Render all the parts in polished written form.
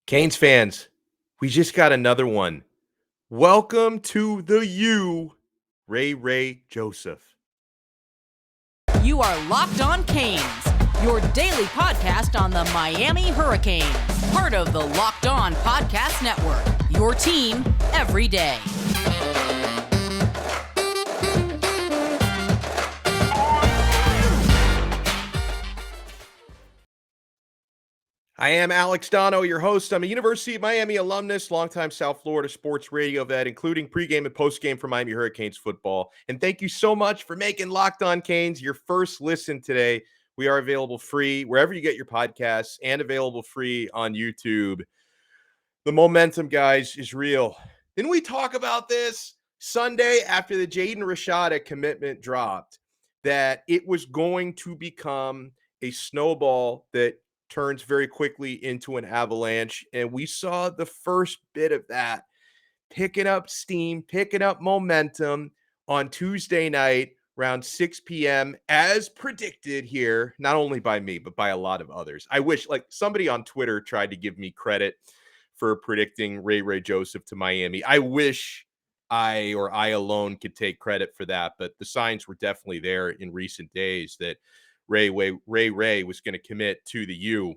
Canes fans, we just got another one. Welcome to the U, Ray Joseph. You are Locked On Canes, your daily podcast on the Miami Hurricanes, part of the Locked On Podcast Network, your team every day. I am Alex Donno, your host. I'm a University of Miami alumnus, longtime South Florida sports radio vet, including pregame and postgame for Miami Hurricanes football. And thank you so much for making Locked On Canes your first listen today. We are available free wherever you get your podcasts and available free on YouTube. The momentum, guys, is real. Didn't we talk about this Sunday after the Jaden Rashada commitment dropped, that it was going to become a snowball that turns very quickly into an avalanche? And we saw the first bit of that picking up steam, picking up momentum on Tuesday night around 6 p.m. as predicted here, not only by me, but by a lot of others. I wish, like, somebody on Twitter tried to give me credit for predicting Ray Joseph to Miami. I wish I alone could take credit for that, but the signs were definitely there in recent days that Ray was going to commit to the U.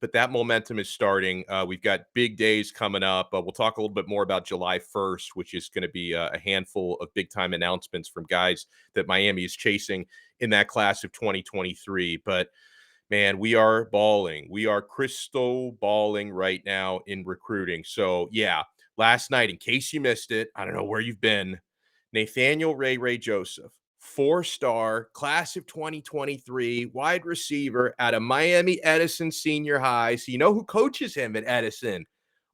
But that momentum is starting. We've got big days coming up. We'll talk a little bit more about July 1st, which is going to be a handful of big-time announcements from guys that Miami is chasing in that class of 2023. But, man, we are balling. We are crystal balling right now in recruiting. So, yeah, last night, in case you missed it, I don't know where you've been, Nathaniel Ray Joseph, 4-star, class of 2023, wide receiver out of Miami Edison Senior High. So you know who coaches him at Edison?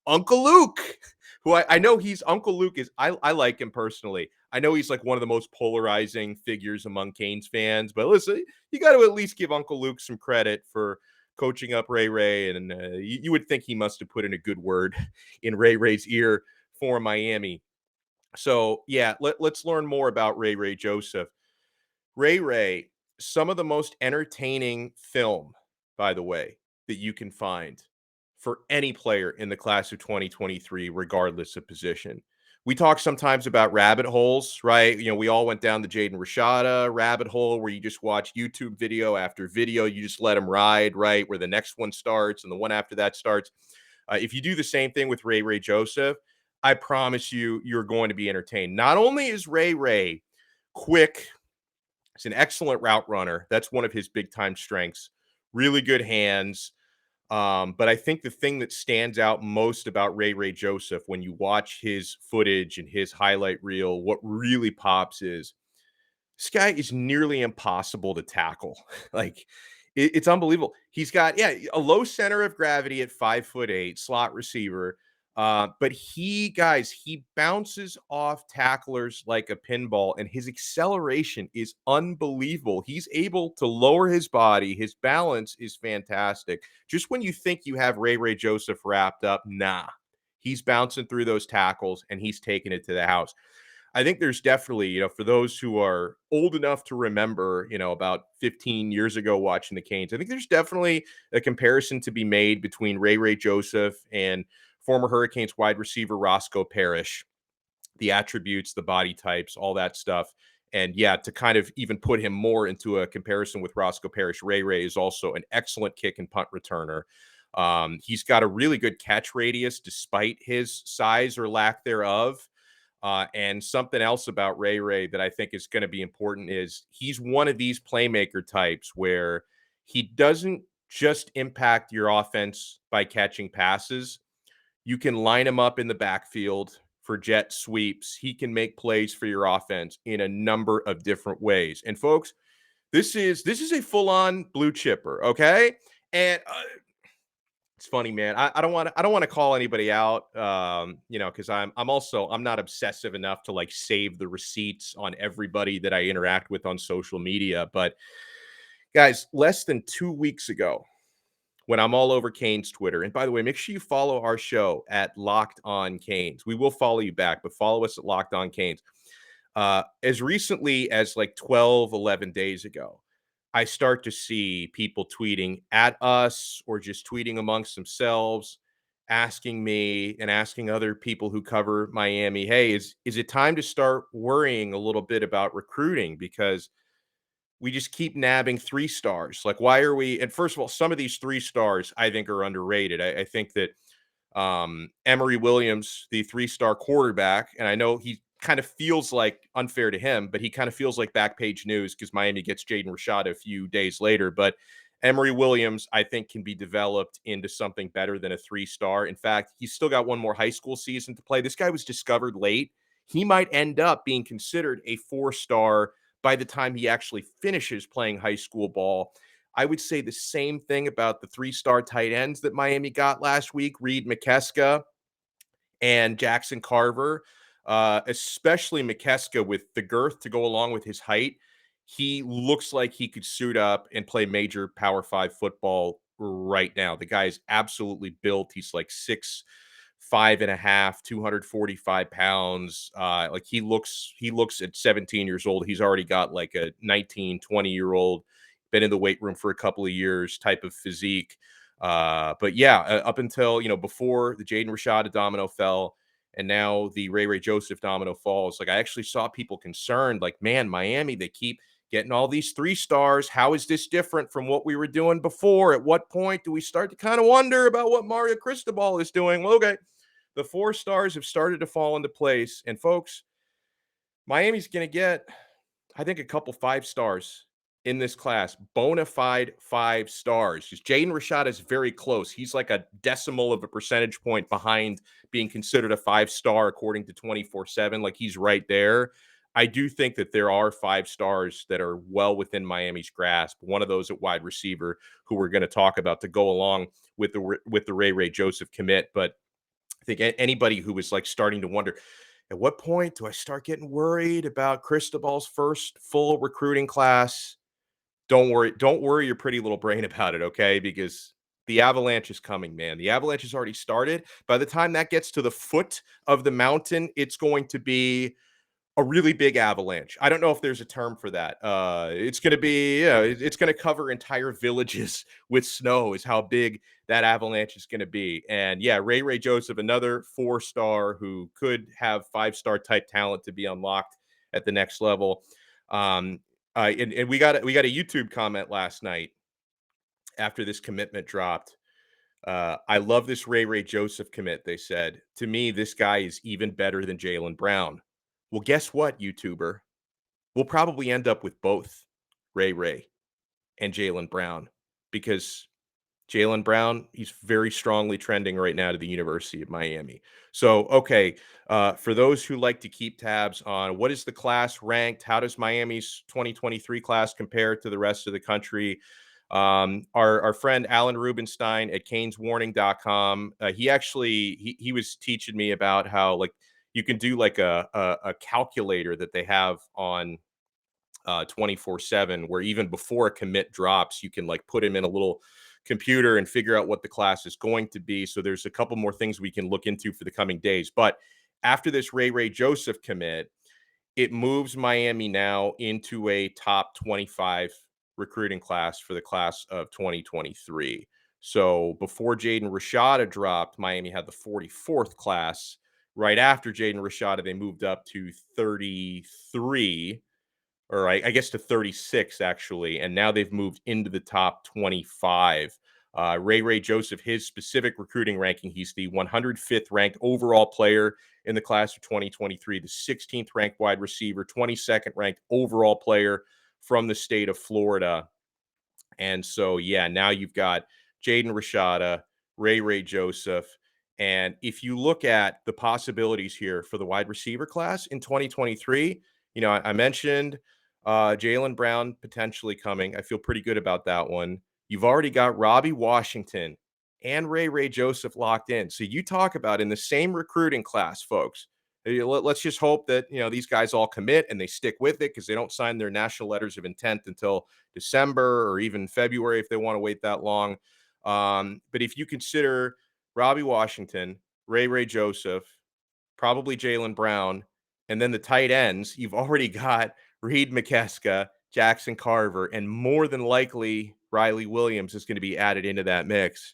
Uncle Luke, who I know he's Uncle Luke is, I like him personally. I know he's like one of the most polarizing figures among Canes fans, but listen, you got to at least give Uncle Luke some credit for coaching up Ray, and you would think he must have put in a good word in Ray's ear for Miami. So, yeah, let's learn more about Ray Joseph. Ray, some of the most entertaining film, by the way, that you can find for any player in the class of 2023, regardless of position. We talk sometimes about rabbit holes, right? You know, we all went down the Jaden Rashada rabbit hole where you just watch YouTube video after video. You just let them ride, right? Where the next one starts and the one after that starts. If you do the same thing with Ray Joseph, I promise you, you're going to be entertained. Not only is Ray quick, he's an excellent route runner. That's one of his big time strengths. Really good hands. But I think the thing that stands out most about Ray Joseph when you watch his footage and his highlight reel, what really pops is this guy is nearly impossible to tackle. Like, it's unbelievable. He's got, a low center of gravity at 5'8", slot receiver. But he bounces off tacklers like a pinball, and his acceleration is unbelievable. He's able to lower his body. His balance is fantastic. Just when you think you have Ray Joseph wrapped up, nah, he's bouncing through those tackles and he's taking it to the house. I think there's definitely, for those who are old enough to remember, about 15 years ago watching the Canes, I think there's definitely a comparison to be made between Ray Joseph and former Hurricanes wide receiver Roscoe Parrish. The attributes, the body types, all that stuff. And yeah, to kind of even put him more into a comparison with Roscoe Parrish, Ray is also an excellent kick and punt returner. He's got a really good catch radius despite his size or lack thereof. And something else about Ray that I think is going to be important is he's one of these playmaker types where he doesn't just impact your offense by catching passes. You can line him up in the backfield for jet sweeps. He can make plays for your offense in a number of different ways. And folks, this is a full-on blue chipper, okay? And it's funny, man. I don't want to call anybody out, because I'm not obsessive enough to like save the receipts on everybody that I interact with on social media. But guys, less than 2 weeks ago, when I'm all over Canes Twitter, and by the way, make sure you follow our show at Locked On Canes. We will follow you back, but follow us at Locked On Canes. As recently as like 12, 11 days ago, I start to see people tweeting at us or just tweeting amongst themselves asking me and asking other people who cover Miami, hey, is it time to start worrying a little bit about recruiting? Because we just keep nabbing 3 stars. Like, why are we? And first of all, some of these 3 stars I think are underrated. I think that Emory Williams, the 3-star quarterback, and I know he kind of feels like, unfair to him, but he kind of feels like back page news because Miami gets Jaden Rashada a few days later. But Emory Williams, I think, can be developed into something better than a 3-star. In fact, he's still got one more high school season to play. This guy was discovered late. He might end up being considered a 4-star by the time he actually finishes playing high school ball. I would say the same thing about the 3-star tight ends that Miami got last week, Reed McKeska and Jackson Carver, especially McKeska with the girth to go along with his height. He looks like he could suit up and play major Power 5 football right now. The guy is absolutely built. He's like 6'5.5", 245 pounds. Like he looks at 17 years old. He's already got like a 19, 20-year-old, been in the weight room for a couple of years type of physique. But yeah, up until, before the Jaden Rashada domino fell, and now the Ray Joseph domino falls, like I actually saw people concerned, like, man, Miami, they keep getting all these 3-stars. How is this different from what we were doing before? At what point do we start to kind of wonder about what Mario Cristobal is doing? Well, okay, the 4 stars have started to fall into place, and folks, Miami's going to get, I think, a couple 5-stars in this class, bona fide 5 stars. Because Jaden Rashada is very close. He's like a decimal of a percentage point behind being considered a 5-star according to 24/7. Like he's right there. I do think that there are 5 stars that are well within Miami's grasp. One of those at wide receiver, who we're going to talk about to go along with the Ray Joseph commit. But I think anybody who was like starting to wonder, at what point do I start getting worried about Cristobal's first full recruiting class? Don't worry. Don't worry your pretty little brain about it, okay? Because the Avalanche is coming, man. The Avalanche has already started. By the time that gets to the foot of the mountain, it's going to be a really big avalanche. I don't know if there's a term for that. It's going to be, it's going to cover entire villages with snow, is how big that avalanche is going to be. And yeah, Ray Joseph, another 4-star who could have 5-star type talent to be unlocked at the next level. And we got a YouTube comment last night after this commitment dropped. I love this Ray Joseph commit. They said, to me, this guy is even better than Jalen Brown. Well, guess what, YouTuber? We'll probably end up with both Ray and Jalen Brown, because Jalen Brown, he's very strongly trending right now to the University of Miami. So, okay, for those who like to keep tabs on what is the class ranked, how does Miami's 2023 class compare to the rest of the country? Our friend Alan Rubenstein at caneswarning.com, he actually he was teaching me about how, like, you can do like a calculator that they have on 24/7, where even before a commit drops, you can like put him in a little computer and figure out what the class is going to be. So there's a couple more things we can look into for the coming days. But after this Ray Joseph commit, it moves Miami now into a top 25 recruiting class for the class of 2023. So before Jaden Rashada dropped, Miami had the 44th class. Right after Jaden Rashada, they moved up to 33, or I guess to 36 actually, and now they've moved into the top 25. Ray Joseph, his specific recruiting ranking, he's the 105th ranked overall player in the class of 2023, the 16th ranked wide receiver, 22nd ranked overall player from the state of Florida. And so, yeah, now you've got Jaden Rashada, Ray Joseph. And if you look at the possibilities here for the wide receiver class in 2023, I mentioned Jalen Brown potentially coming. I feel pretty good about that one. You've already got Robbie Washington and Ray Joseph locked in. So you talk about in the same recruiting class, folks. Let's just hope that these guys all commit and they stick with it, because they don't sign their national letters of intent until December or even February if they want to wait that long. But if you consider Robbie Washington, Ray Joseph, probably Jalen Brown, and then the tight ends, you've already got Reed McKeska, Jackson Carver, and more than likely Riley Williams is going to be added into that mix.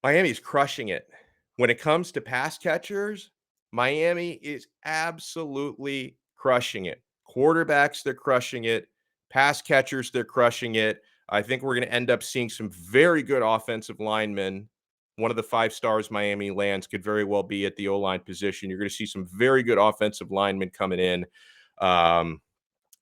Miami's crushing it. When it comes to pass catchers, Miami is absolutely crushing it. Quarterbacks, they're crushing it. Pass catchers, they're crushing it. I think we're going to end up seeing some very good offensive linemen. One of the 5 stars Miami lands could very well be at the O-line position. You're going to see some very good offensive linemen coming in. Um,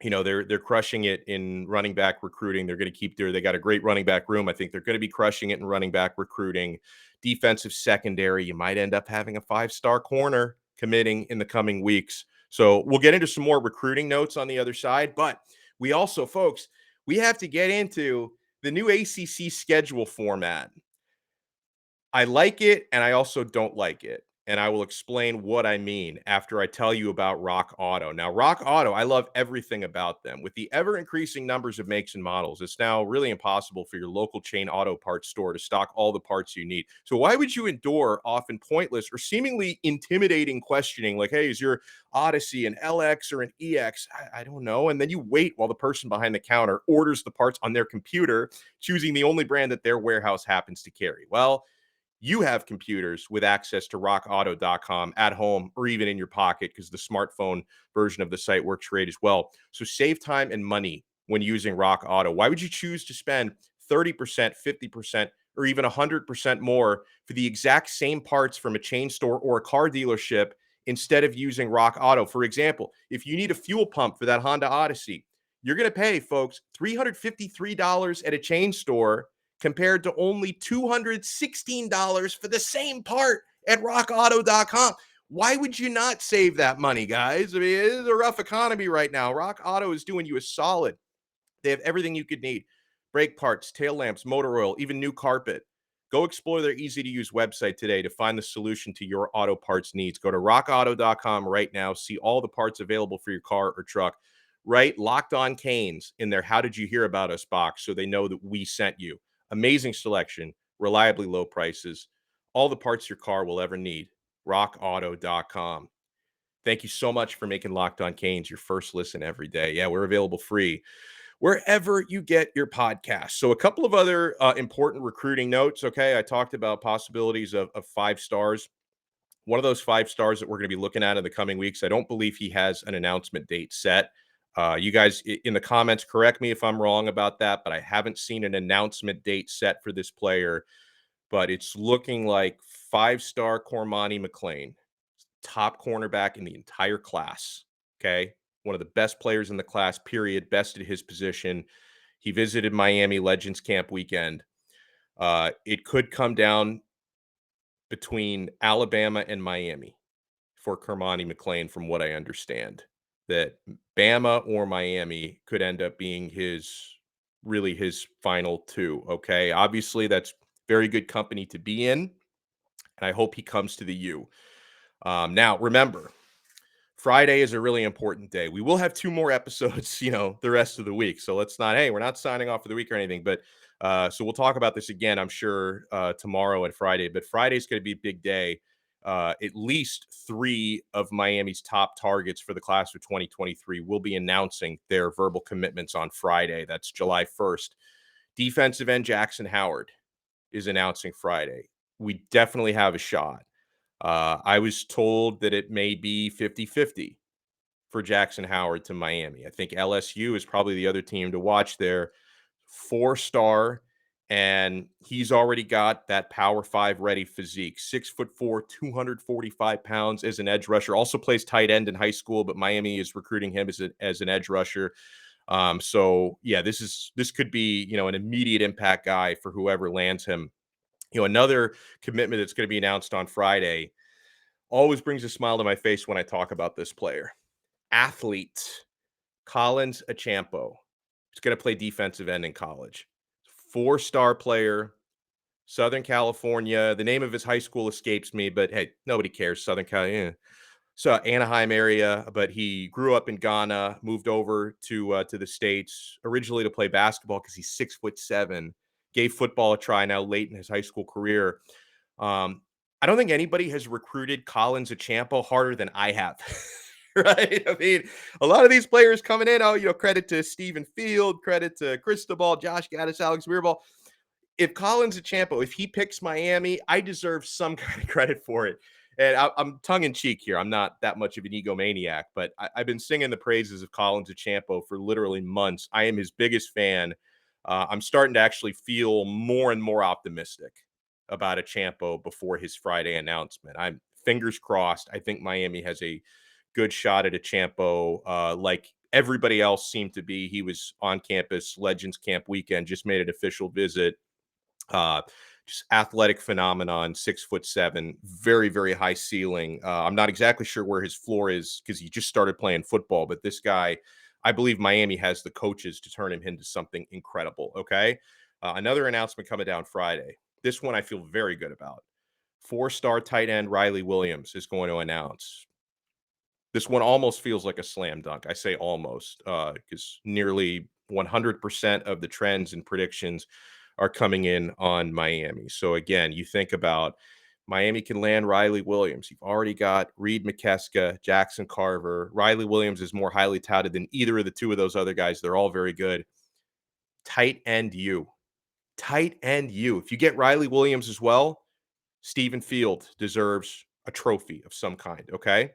they're crushing it in running back recruiting. They're going to they got a great running back room. I think they're going to be crushing it in running back recruiting. Defensive secondary, you might end up having a 5-star corner committing in the coming weeks. So we'll get into some more recruiting notes on the other side, but we also, folks, we have to get into the new ACC schedule format. I like it, and I also don't like it. And I will explain what I mean after I tell you about Rock Auto. Now, Rock Auto, I love everything about them. With the ever-increasing numbers of makes and models, it's now really impossible for your local chain auto parts store to stock all the parts you need. So why would you endure often pointless or seemingly intimidating questioning like, hey, is your Odyssey an LX or an EX? I don't know. And then you wait while the person behind the counter orders the parts on their computer, choosing the only brand that their warehouse happens to carry. Well, you have computers with access to rockauto.com at home or even in your pocket because the smartphone version of the site works great as well. So save time and money when using Rock Auto. Why would you choose to spend 30%, 50%, or even 100% more for the exact same parts from a chain store or a car dealership instead of using Rock Auto? For example, if you need a fuel pump for that Honda Odyssey, you're going to pay, folks, $353 at a chain store compared to only $216 for the same part at rockauto.com. Why would you not save that money, guys? I mean, it is a rough economy right now. Rock Auto is doing you a solid. They have everything you could need: brake parts, tail lamps, motor oil, even new carpet. Go explore their easy-to-use website today to find the solution to your auto parts needs. Go to rockauto.com right now. See all the parts available for your car or truck. Right? Locked On Canes in their How Did You Hear About Us box so they know that we sent you. Amazing selection, reliably low prices, all the parts your car will ever need. rockauto.com. Thank you so much for making Locked On Canes your first listen every day. Yeah, we're available free wherever you get your podcasts. So a couple of other important recruiting notes. Okay, I talked about possibilities of 5 stars. One of those 5 stars that we're going to be looking at in the coming weeks, I don't believe he has an announcement date set. You guys in the comments, correct me if I'm wrong about that, but I haven't seen an announcement date set for this player. But it's looking like 5-star Cormani McClain, top cornerback in the entire class. Okay. One of the best players in the class, period. Best at his position. He visited Miami Legends Camp weekend. It could come down between Alabama and Miami for Cormani McClain, from what I understand. That Bama or Miami could end up being his final 2. Okay. Obviously, that's very good company to be in. And I hope he comes to the U. Now, remember, Friday is a really important day. We will have 2 more episodes, the rest of the week. So we're not signing off for the week or anything, but so we'll talk about this again, I'm sure, tomorrow and Friday. But Friday's going to be a big day. At least 3 of Miami's top targets for the class of 2023 will be announcing their verbal commitments on Friday. That's July 1st. Defensive end Jaxon Howard is announcing Friday. We definitely have a shot. I was told that it may be 50-50 for Jaxon Howard to Miami. I think LSU is probably the other team to watch there. 4-star, and he's already got that Power 5 ready physique. 6'4", 245 pounds as an edge rusher. Also plays tight end in high school, but Miami is recruiting him as an edge rusher. So yeah, this could be an immediate impact guy for whoever lands him. Another commitment that's going to be announced on Friday always brings a smile to my face when I talk about this player. Athlete Collins Acheampong. He's going to play defensive end in college. 4-star player, Southern California. The name of his high school escapes me, but hey, nobody cares. Southern California. So Anaheim area, but he grew up in Ghana, moved over to the States originally to play basketball because he's 6'7". Gave football a try now late in his high school career. I don't think anybody has recruited Collins Acheampong harder than I have. Right? I mean, a lot of these players coming in, credit to Stephen Field, credit to Cristobal, Josh Gaddis, Alex Weirball. if Collins Acheampong, if he picks Miami, I deserve some kind of credit for it. And I'm tongue in cheek here. I'm not that much of an egomaniac, but I've been singing the praises of Collins Acheampong for literally months. I am his biggest fan. I'm starting to actually feel more and more optimistic about Acheampong before his Friday announcement. I'm fingers crossed. I think Miami has a good shot at Acheampong. Like everybody else seemed to be. He was on campus, Legends Camp weekend, just made an official visit. Uh, just athletic phenomenon, 6'7", very, very high ceiling. I'm not exactly sure where his floor is because he just started playing football, but this guy, I believe Miami has the coaches to turn him into something incredible. Okay. Another announcement coming down Friday. This one I feel very good about. 4-star tight end Riley Williams is going to announce. This one almost feels like a slam dunk. I say almost because nearly 100% of the trends and predictions are coming in on Miami. So again, you think about Miami can land Riley Williams. You've already got Reed McKeska, Jackson Carver. Riley Williams is more highly touted than either of the two of those other guys. They're all very good. Tight end you. Tight end you. If you get Riley Williams as well, Stephen Field deserves a trophy of some kind, okay?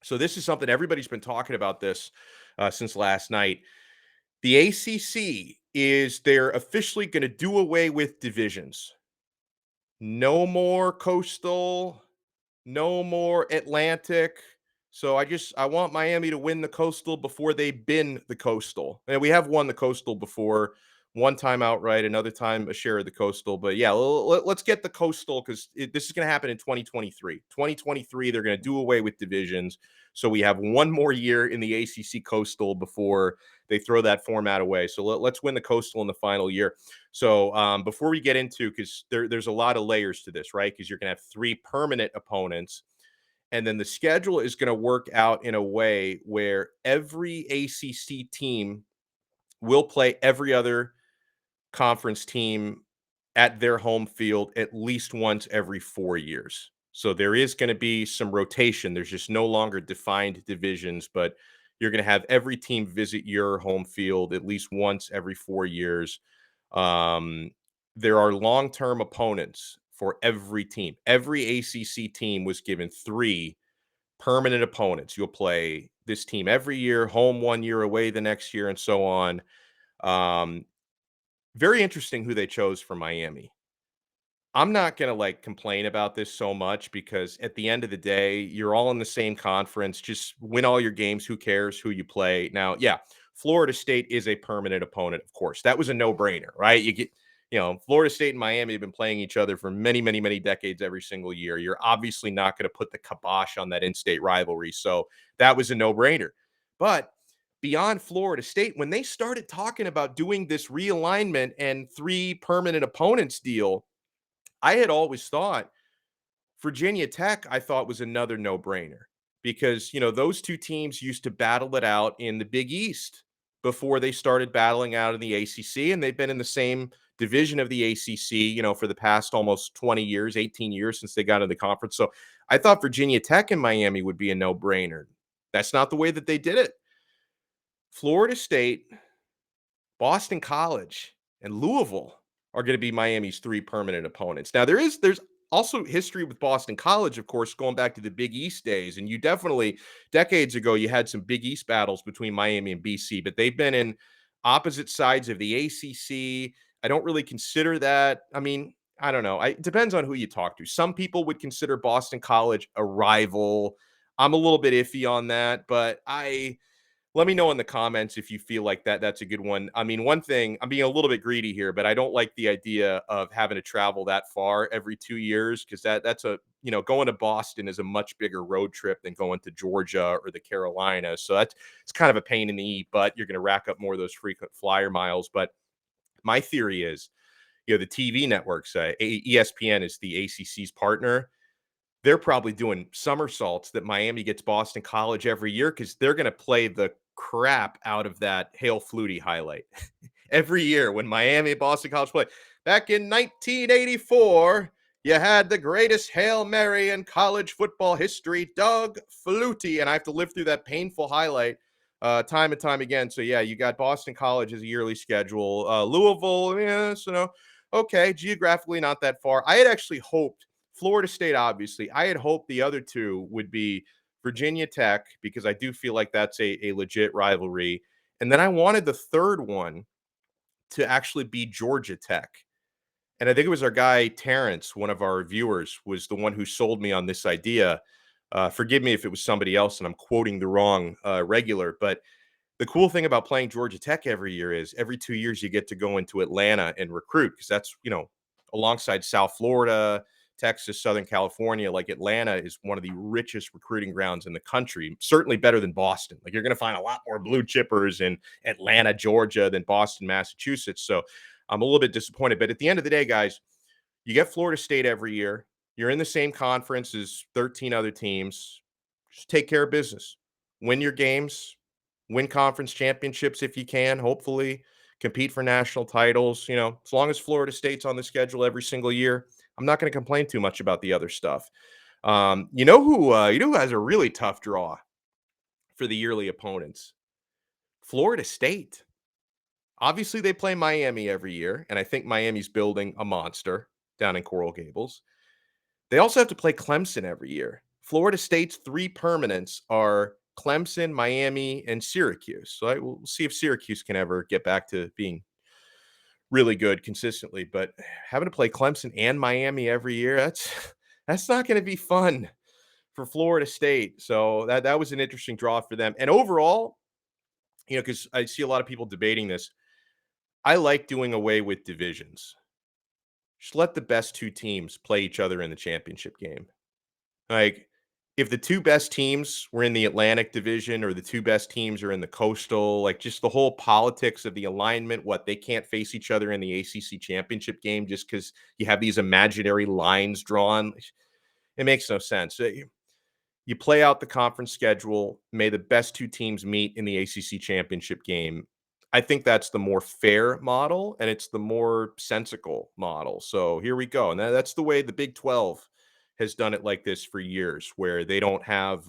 So this is something everybody's been talking about this since last night. The ACC they're officially going to do away with divisions. No more Coastal, no more Atlantic. So I want Miami to win the Coastal before they bin the Coastal. And we have won the Coastal before, one time outright, another time a share of the Coastal. But yeah, let's get the Coastal because this is going to happen in 2023. 2023, they're going to do away with divisions. So we have one more year in the ACC Coastal before they throw that format away. So let's win the Coastal in the final year. So before we get into, because there's a lot of layers to this, right? Because you're going to have 3 permanent opponents. And then the schedule is going to work out in a way where every ACC team will play every other conference team at their home field at least once every 4 years. So there is going to be some rotation. There's just no longer defined divisions, but you're going to have every team visit your home field at least once every 4 years. There are long-term opponents for every team. Every ACC team was given 3 permanent opponents. You'll play this team every year, home 1 year, away the next year, and so on. Very interesting who they chose for Miami. I'm not going to like complain about this so much because at the end of the day, you're all in the same conference. Just win all your games. Who cares who you play? Now, yeah, Florida State is a permanent opponent, of course. That was a no-brainer, right? Florida State and Miami have been playing each other for many, many, many decades every single year. You're obviously not going to put the kibosh on that in-state rivalry. So that was a no-brainer. But beyond Florida State, when they started talking about doing this realignment and 3 permanent opponents deal, I had always thought Virginia Tech, I thought was another no-brainer because, those 2 teams used to battle it out in the Big East before they started battling out in the ACC, and they've been in the same division of the ACC, for the past almost 20 years, 18 years since they got in the conference. So I thought Virginia Tech and Miami would be a no-brainer. That's not the way that they did it. Florida State, Boston College, and Louisville are going to be Miami's 3 permanent opponents. Now, there's also history with Boston College, of course, going back to the Big East days. And you definitely, decades ago, you had some Big East battles between Miami and BC, but they've been in opposite sides of the ACC. I don't really consider that. I mean, I don't know. It depends on who you talk to. Some people would consider Boston College a rival. I'm a little bit iffy on that, but let me know in the comments if you feel like that's a good one. I mean, one thing, I'm being a little bit greedy here, but I don't like the idea of having to travel that far every 2 years because that's going to Boston is a much bigger road trip than going to Georgia or the Carolinas. So it's kind of a pain in the butt. You're going to rack up more of those frequent flyer miles. But my theory is, the TV networks, ESPN is the ACC's partner. They're probably doing somersaults that Miami gets Boston College every year because they're going to play the crap out of that Hail Flutie highlight every year when Miami and Boston College play. Back in 1984, you had the greatest Hail Mary in college football history, Doug Flutie, and I have to live through that painful highlight time and time again. So, yeah, you got Boston College as a yearly schedule. Louisville, yes, Okay, geographically not that far. I had actually hoped Florida State, obviously. I had hoped the other two would be Virginia Tech, because I do feel like that's a legit rivalry. And then I wanted the third one to actually be Georgia Tech. And I think it was our guy Terrence, one of our viewers, was the one who sold me on this idea. Forgive me if it was somebody else and I'm quoting the wrong regular, but the cool thing about playing Georgia Tech every year is every 2 years you get to go into Atlanta and recruit, because that's, alongside South Florida, Texas, Southern California, like Atlanta is one of the richest recruiting grounds in the country, certainly better than Boston. Like you're going to find a lot more blue chippers in Atlanta, Georgia than Boston, Massachusetts. So I'm a little bit disappointed. But at the end of the day, guys, you get Florida State every year. You're in the same conference as 13 other teams. Just take care of business. Win your games, win conference championships if you can, hopefully, compete for national titles. As long as Florida State's on the schedule every single year, I'm not going to complain too much about the other stuff. You know who has a really tough draw for the yearly opponents? Florida State. Obviously, they play Miami every year, and I think Miami's building a monster down in Coral Gables. They also have to play Clemson every year. Florida State's three permanents are Clemson, Miami, and Syracuse. So we'll see if Syracuse can ever get back to being really good consistently. But having to play Clemson and Miami every year, that's not going to be fun for Florida State. So that was an interesting draw for them. And overall, because I see a lot of people debating this, I like doing away with divisions. Just let the best two teams play each other in the championship game. Like, if the two best teams were in the Atlantic Division or the two best teams are in the Coastal, like just the whole politics of the alignment, what they can't face each other in the ACC championship game just because you have these imaginary lines drawn, it makes no sense. You play out the conference schedule. May the best two teams meet in the ACC championship game. I think that's the more fair model, and it's the more sensical model. So here we go, and that's the way the Big 12 has done it like this for years, where they don't have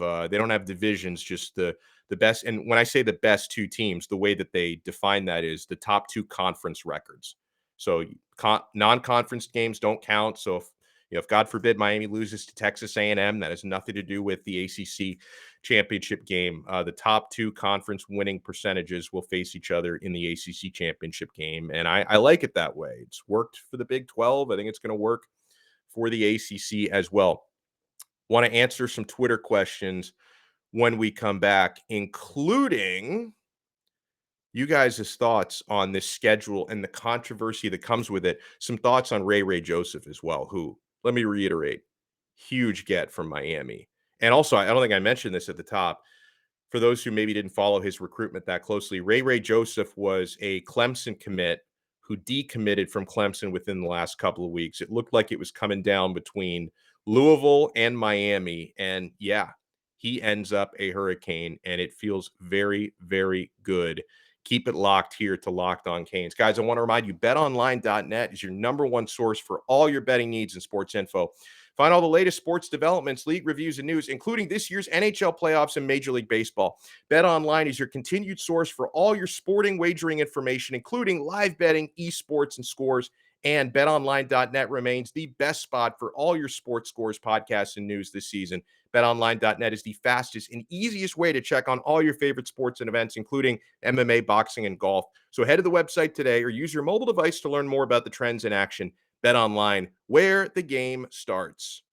divisions, just the best. And when I say the best two teams, the way that they define that is the top two conference records. So non-conference games don't count. So if God forbid Miami loses to Texas A&M, that has nothing to do with the ACC championship game. The top two conference winning percentages will face each other in the ACC championship game, and I like it that way. It's worked for the Big 12. I think it's going to work for the ACC as well. Want to answer some Twitter questions when we come back, including you guys' thoughts on this schedule and the controversy that comes with it. Some thoughts on Ray Joseph as well, who, let me reiterate, huge get from Miami. And also, I don't think I mentioned this at the top. For those who maybe didn't follow his recruitment that closely, Ray Joseph was a Clemson commit who decommitted from Clemson within the last couple of weeks. It looked like it was coming down between Louisville and Miami. And yeah, he ends up a Hurricane, and it feels very, very good. Keep it locked here to Locked On Canes. Guys, I want to remind you, betonline.net is your number one source for all your betting needs and sports info. Find all the latest sports developments, league reviews, and news, including this year's NHL playoffs and Major League Baseball. BetOnline is your continued source for all your sporting wagering information, including live betting, esports, and scores. And betonline.net remains the best spot for all your sports scores, podcasts, and news this season. BetOnline.net is the fastest and easiest way to check on all your favorite sports and events, including MMA, boxing, and golf. So head to the website today or use your mobile device to learn more about the trends in action. BetOnline, where the game starts.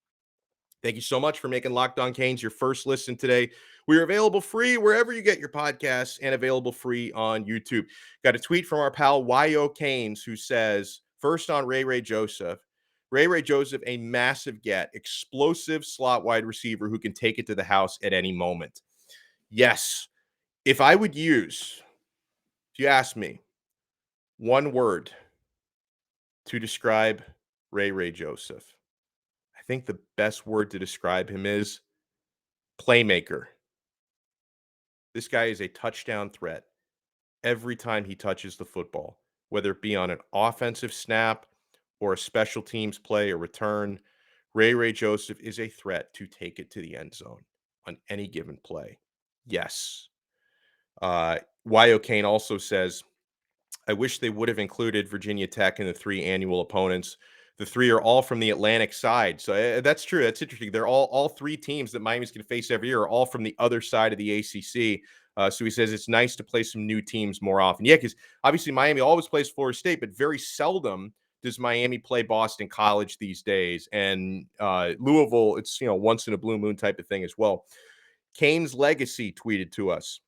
Thank you so much for making Locked On Canes your first listen today. We're available free wherever you get your podcasts and available free on YouTube. Got a tweet from our pal YO Canes who says, first on Ray Joseph. Ray Joseph, a massive get, explosive slot wide receiver who can take it to the house at any moment. Yes, if I would use, if you ask me, one word to describe Ray Joseph, I think the best word to describe him is playmaker. This guy is a touchdown threat every time he touches the football, whether it be on an offensive snap or a special teams play or return. Ray Joseph is a threat to take it to the end zone on any given play. Yes. YO Kane also says, I wish they would have included Virginia Tech in the 3 annual opponents. The 3 are all from the Atlantic side. So that's true. That's interesting. They're all 3 teams that Miami's going to face every year are all from the other side of the ACC. So he says it's nice to play some new teams more often. Yeah, because obviously Miami always plays Florida State, but very seldom does Miami play Boston College these days. And Louisville, it's once in a blue moon type of thing as well. Canes Legacy tweeted to us.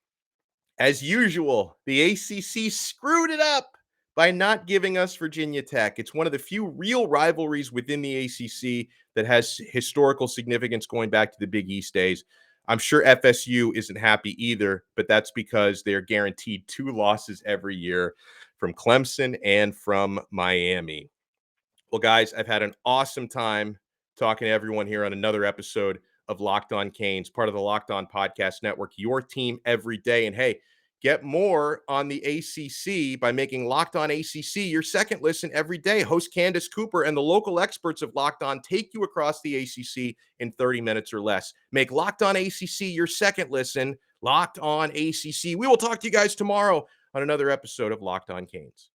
As usual, the ACC screwed it up by not giving us Virginia Tech. It's one of the few real rivalries within the ACC that has historical significance going back to the Big East days. I'm sure FSU isn't happy either, but that's because they're guaranteed 2 losses every year from Clemson and from Miami. Well, guys, I've had an awesome time talking to everyone here on another episode of Locked On Canes, part of the Locked On Podcast Network, your team every day. And hey, get more on the ACC by making Locked On ACC your second listen every day. Host Candace Cooper and the local experts of Locked On take you across the ACC in 30 minutes or less. Make Locked On ACC your second listen. Locked On ACC. We will talk to you guys tomorrow on another episode of Locked On Canes.